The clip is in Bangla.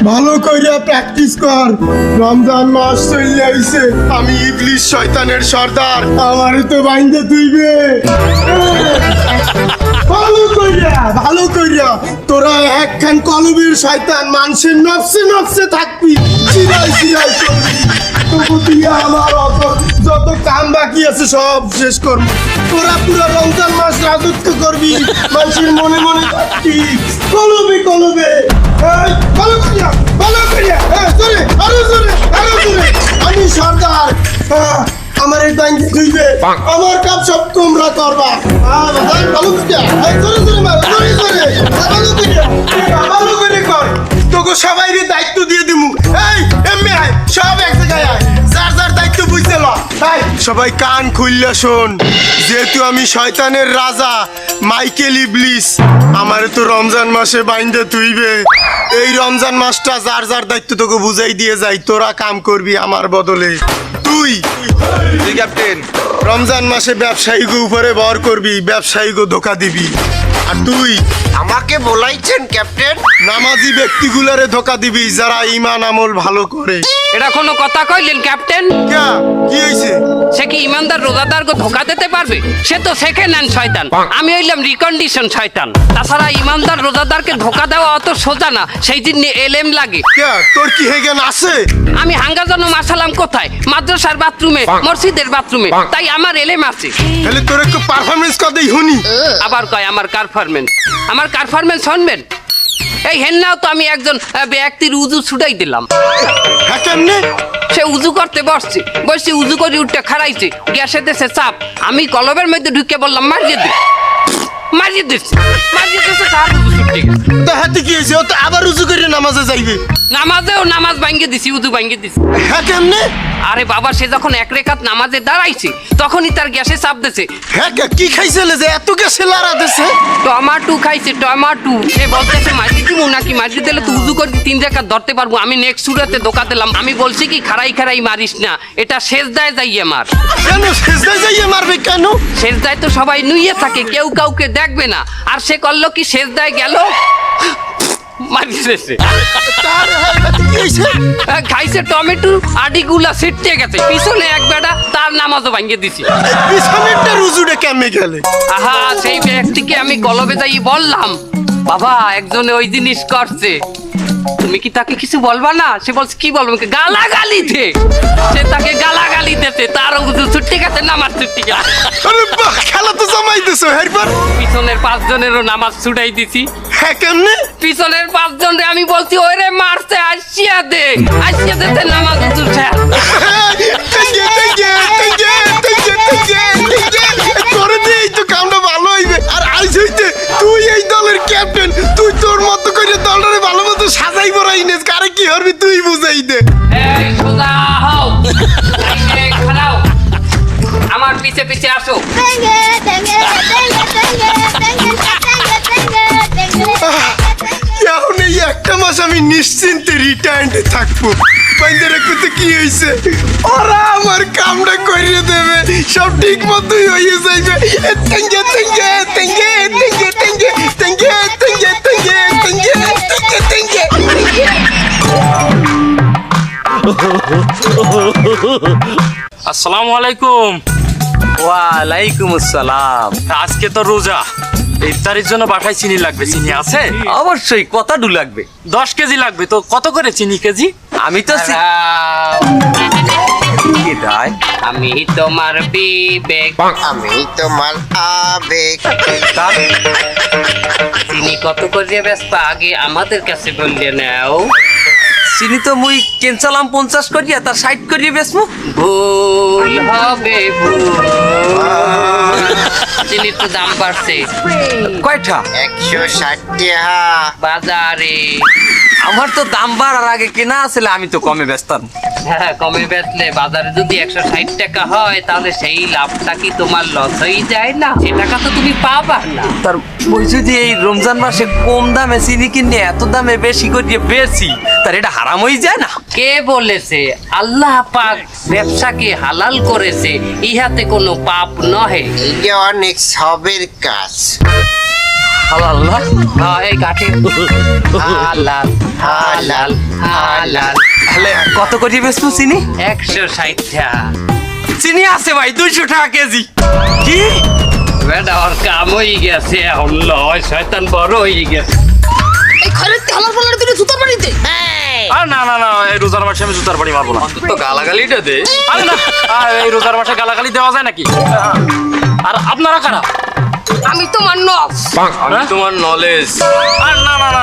ভালো কইরা প্র্যাকটিস কর, রমজান মাস চলে আইছে। আমি ইবলিশ শয়তানের সর্দার, আমারে তো বাইন্দে তুইবে। ভালো কইরা তোরা একখান কলবের শয়তান, মানুষের নফসে নফসে থাকবি, চিরাই চিরাই চলবি। তবু তুই আমার যত কাম বাকি আছে সব শেষ করবি। তোরা পুরো রমজান মাস রাজত্ব করবি, মানুষের মনে মনে থাকবি, কলবে কলবে। ভালো করিয়া জোরে, আরো জোরে, আরো জোরে। আমি সর্দার, আমার এই ব্যাংকে খুইবে, আমার কাজ সব তোমরা করবা। ভালো করিয়া জোরে জোরে মারো, জোরে জোরে, ভালো করে কর। তোকে সবাইরে দায়িত্ব দিয়ে দিমু। এই এমনি আয়, সব এক জায়গায় আয়, যার যার দায়িত্ব বুঝতে ল। সবাই কান খুললে শোন, যেহেতু আমি শয়তানের রাজা মাইকেল ইবলিস, আমারে তো রমজান মাসে বাইন্দে তুইবে। এই রমজান মাসটা যার যার দায়িত্ব তোকে বুঝাই দিয়ে যাই, তোরা কাম করবি আমার বদলে। তুই ক্যাপ্টেন রমজান মাসে ব্যবসায়ীকে উপরে ভর করবি, ব্যবসায়ীকে ধোকা দিবি। আর তুই আমাকে বলাইছেন ক্যাপ্টেন? নামাজি ব্যক্তিগুলারে ধোকা দিবি যারা ঈমান আমল ভালো করে। এটা কোনো কথা কইলেন ক্যাপ্টেন? কি হয়েছে? সে কি ইমানদার রোজাদারকে ধোকা দিতে পারবে? সে তো সেকেন্ড হ্যান্ড শয়তান, আমি হইলাম রিকন্ডিশন শয়তান। তাছাড়া ইমানদার রোজাদারকে ধোকা দেওয়া অত সোজা না, সেই জন্য এলএম লাগে। তোর কি হেগেন আছে? আমি হাঙ্গা জন্ম আসালাম কোথায়? মাদ্রাসার বাথরুমে, মসজিদের বাথরুমে, তাই আমার এলএম আছে। তাহলে তোর একটু পারফরমেন্স কদেই হুনি। আবার কয় আমার পারফরমেন্স, আমার পারফরমেন্স শুনবেন? এই হেন্নাও তো আমি একজন ব্যক্তির উজু ছুটাই দিলাম। হ্যাঁ কেমনে? সে উজু করতে বসছি উজু করে উঠতে খাড়াইছে, গ্যাসে দেশে চাপ, আমি কলবের মধ্যে ঢুকে বললাম মারিয়ে দিচ্ছে তার উজু ছুটে গেছে। তো হাতে কি হয়েছে? ও তো আবার উজু করে নামাজে যাইবে। নামাজেও নামাজ ভাঙ্গে দিছি, উজু ভাঙ্গে দিছি। হ্যাঁ কেমনে? আরে বাবা, সে যখন এক রেখাত নামাজে দাঁড়াইছে তখনই তার গ্যাসে চাপ দিছে। হ্যাঁ কি খাইছিলে যে এত গ্যাসে লাড়া দিছে? টমাটো খাইছে, টমাটো। সে বলতেছে মারি দিব নাকি, মারি দিলে তো উজু করে 3 রেখাত ধরতে পারবো। আমি নেক্সট সুরাতে ধোকা দিলাম, আমি বলছি কি খাড়াই মারিস না, এটা সেজদায় যাইয়ে মার। কেন সেজদায় যাইয়ে মারবে কেন? সেজদায় তো সবাই নুইয়ে থাকে, কেউ কাউকে দেখবে না। আর সে করলো কি, সেজদায় গেল, খাইছে টমেটো, আডিগুলা ছিটতে গেছে, পিছনে এক বেটা, তার নামাজও ভাঙ্গে দিছি। পিছনেরটা রুজুরে কেমনে গেলে? আহা, সেই ব্যক্তিকে আমি কলবে যাই বললাম, বাবা একজনে ওই জিনিস করছে, তুমি কি তাকে কিছু বলবা না? সে বলছে কি বলবো, গালাগালিতে। সে তাকে গালাগালি দিতে, তার ছুট্টি গেছে, নামাজ ছুট্টি গেছে। আরে বাহ, খেলা তো জমাই দিছো। এরপর পিছনের 5 জনেরও নামাজ ছুটাই দিছি। হ্যাঁ কেমনে? পিছনের 5 জনরে আমি বলছি ওরে মারছে, আসিয়া দে নামাজ উঠছে। করে দিই তো কামটা ভালো হইবে। আর আইস হইতে তুই এই দলের ক্যাপ্টেন, তুই তোর মতো করে দলটারে ভালো মতো সাজাই বড়াই নেস, কারে কি হরবি তুই বুঝাই দে। এই সোজা হও, এই খাড়াও, আমার পিছে পিছে আসো। এখন এই একটা মাস আমি নিশ্চিন্তে রিটায়ার্ডে থাকবো। বাইন্দে করতে কি হয়েছে, ওরা আমার কামটা করিয়ে দেবে, সব ঠিক মতোই হয়ে যাইবে। তেঙ্গে তেঙ্গে তেঙ্গে তেঙ্গে তেঙ্গে তেঙ্গে তেঙ্গে তেঙ্গে তেঙ্গে তেঙ্গে তেঙ্গে। আসসালামু আলাইকুম। ওয়ালাইকুম আসসালাম। আজকে তো রোজা, ইফতারির জন্য বাটায় চিনি লাগবে। চিনি আছে? অবশ্যই, কতটু লাগবে? 10 কেজি লাগবে। তো কত করে চিনি কেজি? আমি তো আমি তোমার বিবেক, আমি তোমার আবেগ। চিনি কত করে ব্যস্ত আগে আমাদের কাছে বললে নাও। চিনি তো মুই কেনসালাম 50 করিয়া, তার 60 করিয়া বেচমু। ভুল হবে ভুল, চিনির তো দাম বাড়ছে। কয়টা? 160 টাকা বাজারে। আমার তো দাম বাড়ার আগে কেনা আসলে আমি তো কমে বেচতাম। হ্যাঁ, কমে বেচলে বাজারে যদি 160 টাকা হয়, তাহলে সেই লাভটা কি তোমার লস হয়ে যায় না? সে টাকা তো তুমি পাবা না। তার ওই যদি এই রমজান মাসে কম দামে চিনি কিনে এত দামে বেশি করিয়ে বেচি, তার এটা হারাম হয়ে যায় না? কে বলেছে? আল্লাহ পাক ব্যবসাকে হালাল করেছে, ইহাতে কোনো পাপ নহে। এটা অনেক সবের কাজ। হালাল না? হ্যাঁ এই কাঠে হালাল হালাল হালাল তাহলে কত করে বেচবো চিনি? 160 টাকা। চিনি আছে ভাই 200 টাকা কেজি। কি? বেটা ওর কাম হয়ে গেছে, এখন লয় শয়তান বড় হয়ে গেছে। এই খয়রাতি হালাল পালার দিনে জুতার বাড়িতে আর না না না, এই রোজার মাসে আমি জুতার বাড়ি মারবো না। তো গালাগালিটা দে। আরে না, এই রোজার মাসে গালাগালি দেওয়া যায় নাকি? আর আপনারা কারা? আমি তোমার নফ। আমি তোমার নলেজ। আর না না না,